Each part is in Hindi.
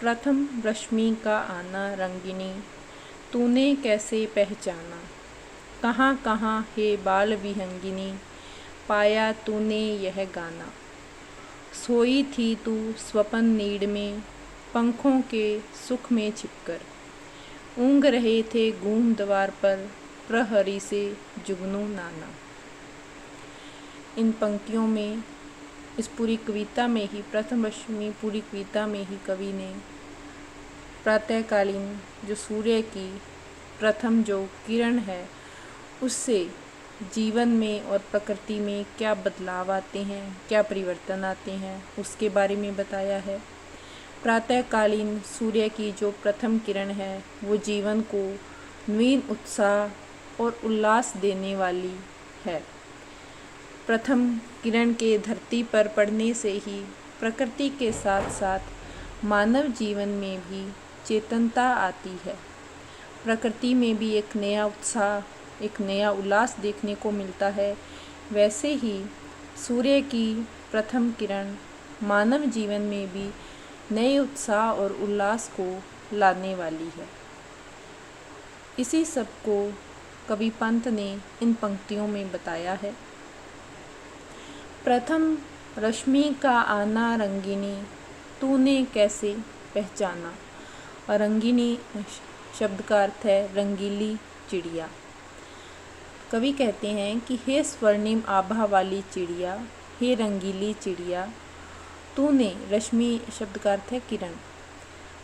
प्रथम रश्मि का आना रंगिनी, तूने कैसे पहचाना। कहाँ कहाँ है बाल विहंगिनी, पाया तूने यह गाना। सोई थी तू स्वपन नीड़ में, पंखों के सुख में छिपकर। ऊँग रहे थे गूढ़ द्वार पर, प्रहरी से जुगनू नाना। इन पंक्तियों में, इस पूरी कविता में ही, प्रथम रश्मि पूरी कविता में ही कवि ने प्रातःकालीन जो सूर्य की प्रथम जो किरण है उससे जीवन में और प्रकृति में क्या बदलाव आते हैं, क्या परिवर्तन आते हैं, उसके बारे में बताया है। प्रातःकालीन सूर्य की जो प्रथम किरण है वो जीवन को नवीन उत्साह और उल्लास देने वाली है। प्रथम किरण के धरती पर पड़ने से ही प्रकृति के साथ साथ मानव जीवन में भी चेतनता आती है। प्रकृति में भी एक नया उत्साह, एक नया उल्लास देखने को मिलता है। वैसे ही सूर्य की प्रथम किरण मानव जीवन में भी नए उत्साह और उल्लास को लाने वाली है। इसी सब को कवि पंत ने इन पंक्तियों में बताया है। प्रथम रश्मि का आना रंगिनी, तूने कैसे पहचाना। और रंगिनी शब्द का अर्थ है रंगीली चिड़िया। कवि कहते हैं कि हे स्वर्णिम आभा वाली चिड़िया, हे रंगीली चिड़िया, तूने, रश्मि शब्द का अर्थ है किरण,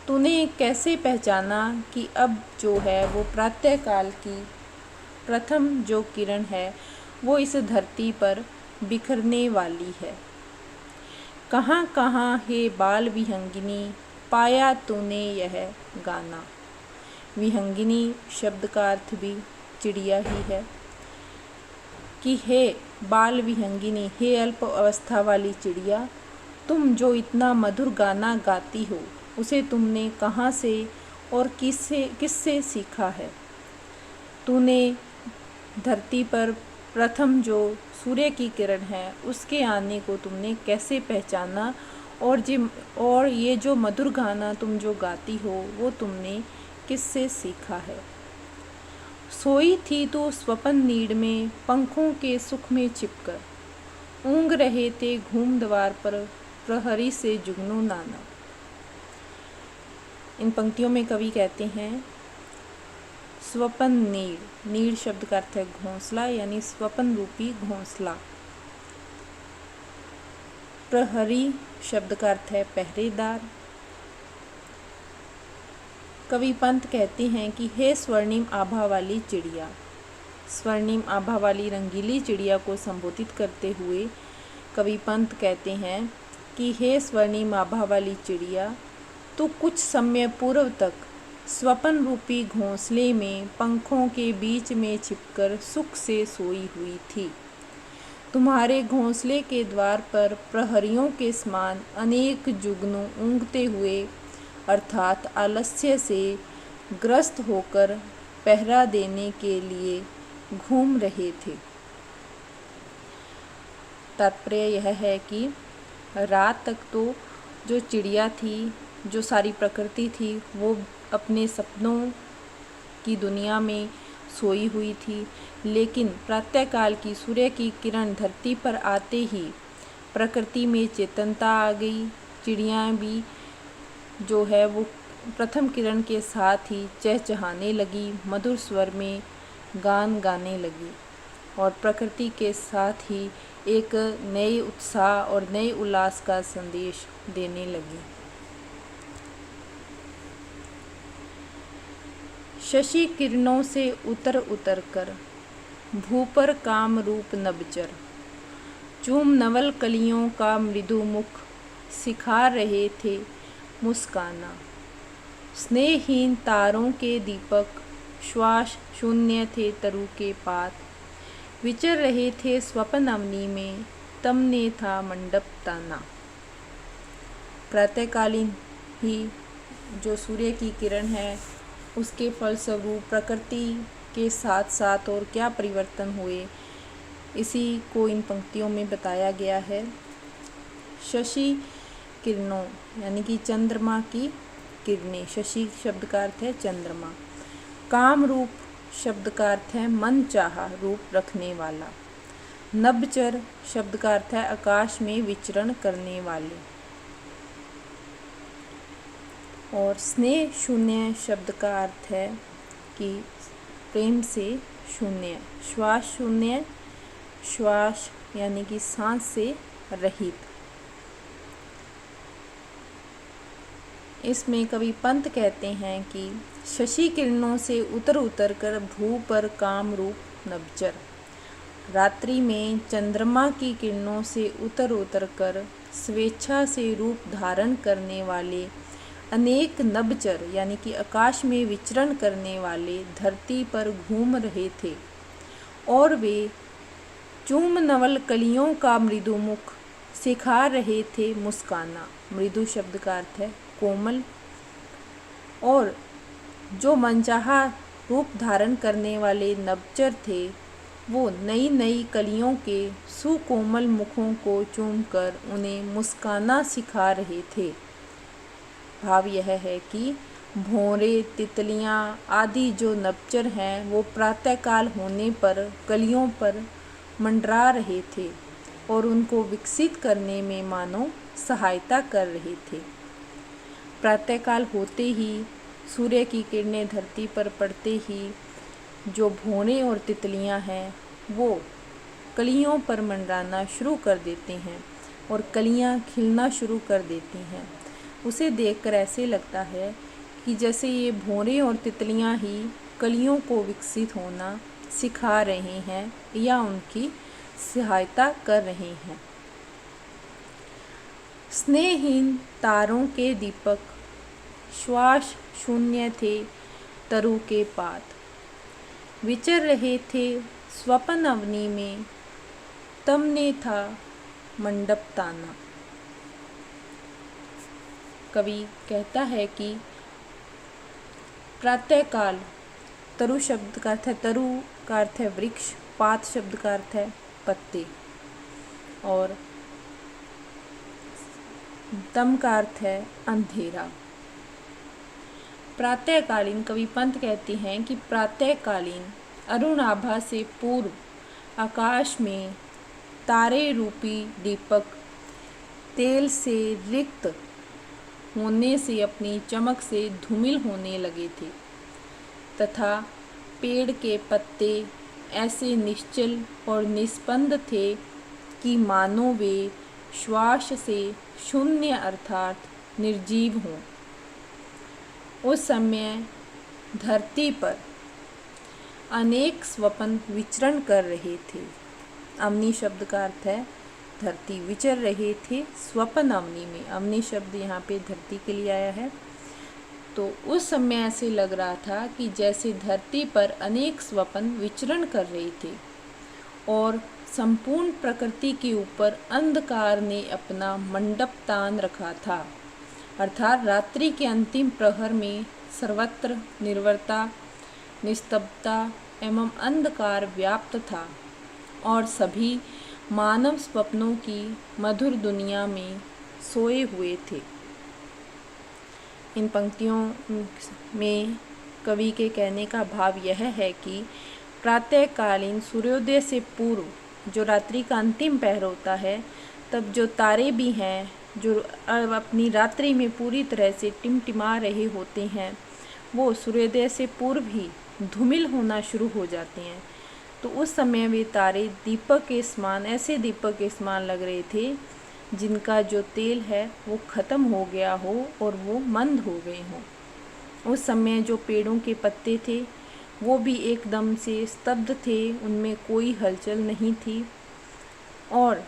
तूने कैसे पहचाना कि अब जो है वो प्रातःकाल की प्रथम जो किरण है वो इस धरती पर बिखरने वाली है। कहाँ कहाँ है बाल विहंगिनी, पाया तूने यह गाना। विहंगिनी शब्द का अर्थ भी चिड़िया ही है कि हे बाल विहंगिनी, हे अल्प अवस्था वाली चिड़िया, तुम जो इतना मधुर गाना गाती हो उसे तुमने कहाँ से और किससे सीखा है। तूने धरती पर प्रथम जो सूर्य की किरण है उसके आने को तुमने कैसे पहचाना, और ये जो मधुर गाना तुम जो गाती हो वो तुमने किससे सीखा है। सोई थी तो स्वपन नीड़ में, पंखों के सुख में छिपकर। ऊँग रहे थे घूम द्वार पर, प्रहरी से जुगनू नाना। इन पंक्तियों में कवि कहते हैं स्वपन नीड़, नीड़ शब्द का अर्थ है घोंसला, यानी स्वपन रूपी घोंसला। प्रहरी शब्द का अर्थ है पहरेदार। कवि पंत कहते हैं कि हे स्वर्णिम आभा वाली चिड़िया। स्वर्णिम आभा वाली रंगीली चिड़िया को संबोधित करते हुए कवि पंत कहते हैं कि हे स्वर्णिम आभा वाली चिड़िया, तू कुछ समय पूर्व तक स्वपन रूपी घोंसले में पंखों के बीच में छिपकर सुख से सोई हुई थी। तुम्हारे घोंसले के द्वार पर प्रहरियों के समान अनेक जुगनू ऊँघते हुए अर्थात आलस्य से ग्रस्त होकर पहरा देने के लिए घूम रहे थे। तात्पर्य यह है कि रात तक तो जो चिड़िया थी, जो सारी प्रकृति थी, वो अपने सपनों की दुनिया में सोई हुई थी, लेकिन प्रातःकाल की सूर्य की किरण धरती पर आते ही प्रकृति में चेतनता आ गई। चिड़ियाँ भी जो है वो प्रथम किरण के साथ ही चहचहाने लगी, मधुर स्वर में गान गाने लगी और प्रकृति के साथ ही एक नए उत्साह और नए उल्लास का संदेश देने लगी। शशि किरणों से उतर उतर कर, भूपर काम रूप नभचर। चूम नवल कलियों का मृदु मुख, सिखा रहे थे मुस्काना। स्नेहहीन तारों के दीपक, श्वास शून्य थे तरु के पात। विचर रहे थे स्वपन अवनी में, तमने था मंडप ताना। प्रातःकालीन ही जो सूर्य की किरण है उसके फलस्वरूप प्रकृति के साथ साथ और क्या परिवर्तन हुए, इसी को इन पंक्तियों में बताया गया है। शशि किरणों यानी कि चंद्रमा की किरणें, शशि शब्द का अर्थ है चंद्रमा। काम रूप शब्द का अर्थ है मन चाहा, रूप रखने वाला। नभचर शब्द का अर्थ है आकाश में विचरण करने वाले। और स्नेह शून्य शब्द का अर्थ है कि प्रेम से शून्य। श्वास शून्य, श्वास यानी कि सांस से रहित। इसमें कवि पंत कहते हैं कि शशि किरणों से उतर उतर कर भू पर काम रूप नभचर। रात्रि में चंद्रमा की किरणों से उतर उतर कर स्वेच्छा से रूप धारण करने वाले अनेक नभचर यानी कि आकाश में विचरण करने वाले धरती पर घूम रहे थे और वे चूम नवल कलियों का मृदु मुख सिखा रहे थे मुस्काना। मृदु शब्द का अर्थ है कोमल। और जो मनचाहा रूप धारण करने वाले नभचर थे वो नई नई कलियों के सुकोमल मुखों को चूमकर उन्हें मुस्काना सिखा रहे थे। भाव यह है कि भौरे, तितलियां आदि जो नभचर हैं वो प्रातःकाल होने पर कलियों पर मंडरा रहे थे और उनको विकसित करने में मानो सहायता कर रहे थे। प्रातःकाल होते ही सूर्य की किरणें धरती पर पड़ते ही जो भौरे और तितलियां हैं वो कलियों पर मंडराना शुरू कर देते हैं और कलियां खिलना शुरू कर देती हैं। उसे देखकर ऐसे लगता है कि जैसे ये भौरे और तितलियां ही कलियों को विकसित होना सिखा रहे हैं या उनकी सहायता कर रहे हैं। स्नेहहीन तारों के दीपक श्वास शून्य थे तरु के पात। विचर रहे थे स्वप्न अवनी में तमने था मंडप ताना। कवि कहता है कि प्रातःकाल, तरु शब्द का अर्थ है तरु का अर्थ है वृक्ष, पात शब्द का अर्थ है पत्ते और तम का अर्थ है अंधेरा। प्रातःकालीन कवि पंत कहते हैं कि प्रातःकालीन अरुण आभा से पूर्व आकाश में तारे रूपी दीपक तेल से रिक्त होने से अपनी चमक से धूमिल होने लगे थे तथा पेड़ के पत्ते ऐसे निश्चल और निस्पंद थे कि मानो वे श्वास से शून्य अर्थात निर्जीव हों। उस समय धरती पर अनेक स्वप्न विचरण कर रहे थे। अवनी शब्द का अर्थ है धरती, विचर रहे थे स्वप्न अवनी में। अवनी शब्द यहाँ पे धरती के लिए आया है। तो उस समय ऐसे लग रहा था कि जैसे धरती पर अनेक स्वप्न विचरण कर रहे थे और संपूर्ण प्रकृति के ऊपर अंधकार ने अपना मंडप तान रखा था, अर्थात रात्रि के अंतिम प्रहर में सर्वत्र निर्वरता, निस्तब्धता एवं अंधकार व्याप्त था और सभी मानव स्वप्नों की मधुर दुनिया में सोए हुए थे। इन पंक्तियों में कवि के कहने का भाव यह है कि प्रातःकालीन सूर्योदय से पूर्व जो रात्रि का अंतिम पहर होता है, तब जो तारे भी हैं जो अपनी रात्रि में पूरी तरह से टिमटिमा रहे होते हैं, वो सूर्योदय से पूर्व ही धूमिल होना शुरू हो जाते हैं। तो उस समय वे तारे दीपक के समान, ऐसे दीपक के समान लग रहे थे जिनका जो तेल है वो ख़त्म हो गया हो और वो मंद हो गए हों। उस समय जो पेड़ों के पत्ते थे वो भी एकदम से स्तब्ध थे, उनमें कोई हलचल नहीं थी और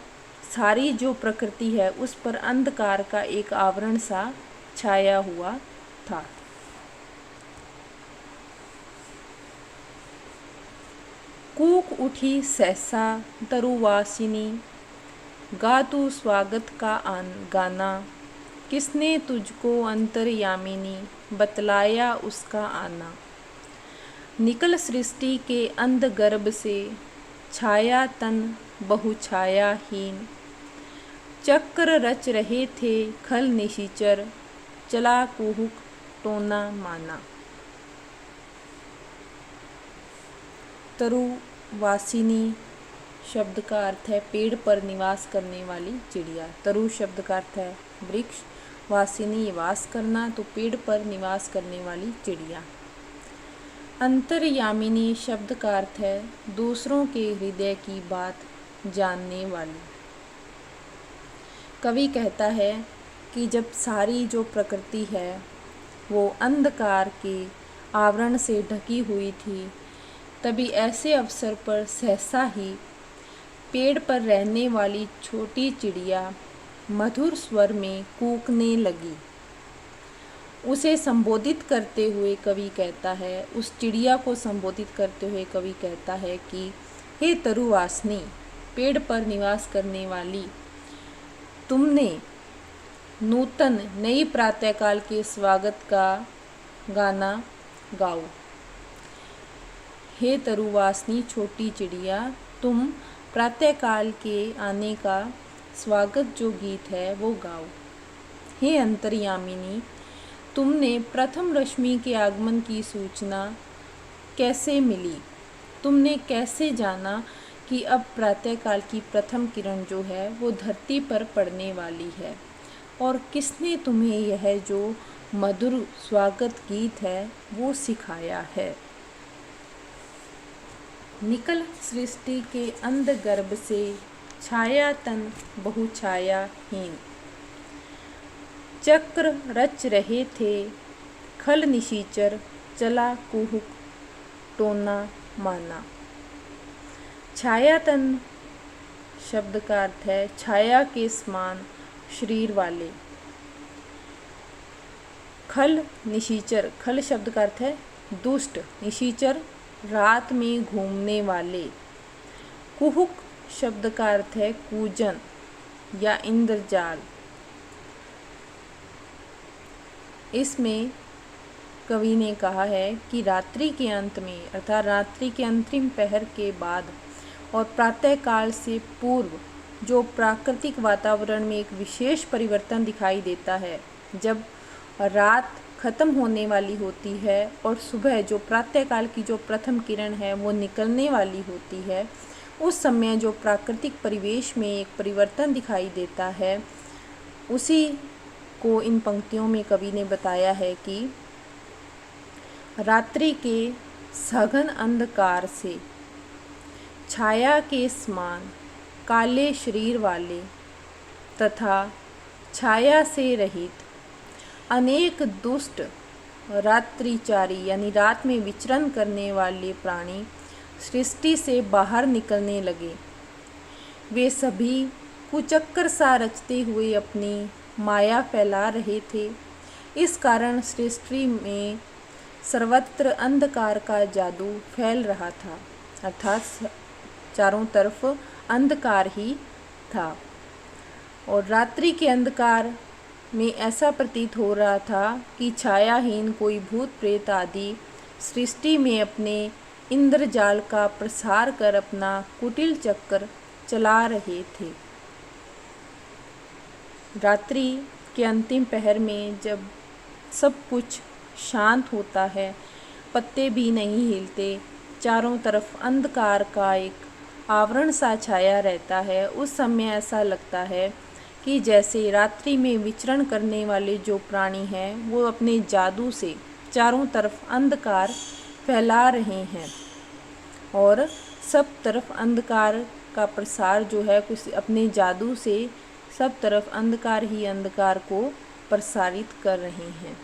सारी जो प्रकृति है उस पर अंधकार का एक आवरण सा छाया हुआ था। कूक उठी सहसा तरुवासिनी, गा तू स्वागत का गाना, किसने तुझको अंतर्यामिनी बतलाया उसका आना। निकल सृष्टि के अंध गर्भ से, छाया तन बहुछायाहीन, चक्र रच रहे थे खल निशिचर, चला कुहुक टोना माना। तरुवासिनी शब्द का अर्थ है पेड़ पर निवास करने वाली चिड़िया। तरु शब्द का अर्थ है वृक्ष, वासिनी वास करना, तो पेड़ पर निवास करने वाली चिड़िया। अंतर्यामिनी शब्द का अर्थ है दूसरों के हृदय की बात जानने वाली। कवि कहता है कि जब सारी जो प्रकृति है वो अंधकार के आवरण से ढकी हुई थी, तभी ऐसे अवसर पर सहसा ही पेड़ पर रहने वाली छोटी चिड़िया मधुर स्वर में कूकने लगी। उसे संबोधित करते हुए कवि कहता है, उस चिड़िया को संबोधित करते हुए कवि कहता है कि हे तरुवासिनी, पेड़ पर निवास करने वाली, तुमने नूतन नई प्रातःकाल के स्वागत का गाना गाओ। हे तरुवासिनी छोटी चिड़िया, तुम प्रातःकाल के आने का स्वागत जो गीत है वो गाओ। हे अंतर्यामिनी, तुमने प्रथम रश्मि के आगमन की सूचना कैसे मिली? तुमने कैसे जाना कि अब प्रातःकाल की प्रथम किरण जो है वो धरती पर पड़ने वाली है? और किसने तुम्हें यह जो मधुर स्वागत गीत है वो सिखाया है? निकल सृष्टि के अंध गर्भ से, छाया तन बहुछायाहीन। चक्र रच रहे थे खल निशीचर, चला कुहुक टोना माना। छायातन शब्द का अर्थ है छाया के समान शरीर वाले। खल निशीचर, खल शब्द का अर्थ है दुष्ट, निशीचर रात में घूमने वाले। कुहुक शब्द का अर्थ है कूजन या इंद्रजाल। इसमें कवि ने कहा है कि रात्रि के अंत में, अर्थात रात्रि के अंतिम पहर के बाद और प्रातःकाल से पूर्व जो प्राकृतिक वातावरण में एक विशेष परिवर्तन दिखाई देता है, जब रात खत्म होने वाली होती है और सुबह जो प्रातःकाल की जो प्रथम किरण है वो निकलने वाली होती है, उस समय जो प्राकृतिक परिवेश में एक परिवर्तन दिखाई देता है, उसी को इन पंक्तियों में कवि ने बताया है कि रात्रि के सघन अंधकार से, छाया के समान काले शरीर वाले तथा छाया से रहित अनेक दुष्ट रात्रिचारी यानी रात में विचरण करने वाले प्राणी सृष्टि से बाहर निकलने लगे। वे सभी कुचक्कर सा रचते हुए अपनी माया फैला रहे थे। इस कारण सृष्टि में सर्वत्र अंधकार का जादू फैल रहा था, अर्थात चारों तरफ अंधकार ही था। और रात्रि के अंधकार में ऐसा प्रतीत हो रहा था कि छायाहीन कोई भूत प्रेत आदि सृष्टि में अपने इंद्रजाल का प्रसार कर अपना कुटिल चक्कर चला रहे थे। रात्रि के अंतिम पहर में जब सब कुछ शांत होता है, पत्ते भी नहीं हिलते, चारों तरफ अंधकार का एक आवरण सा छाया रहता है, उस समय ऐसा लगता है कि जैसे रात्रि में विचरण करने वाले जो प्राणी हैं वो अपने जादू से चारों तरफ अंधकार फैला रहे हैं और सब तरफ अंधकार का प्रसार जो है कुछ अपने जादू से सब तरफ अंधकार ही अंधकार को प्रसारित कर रहे हैं।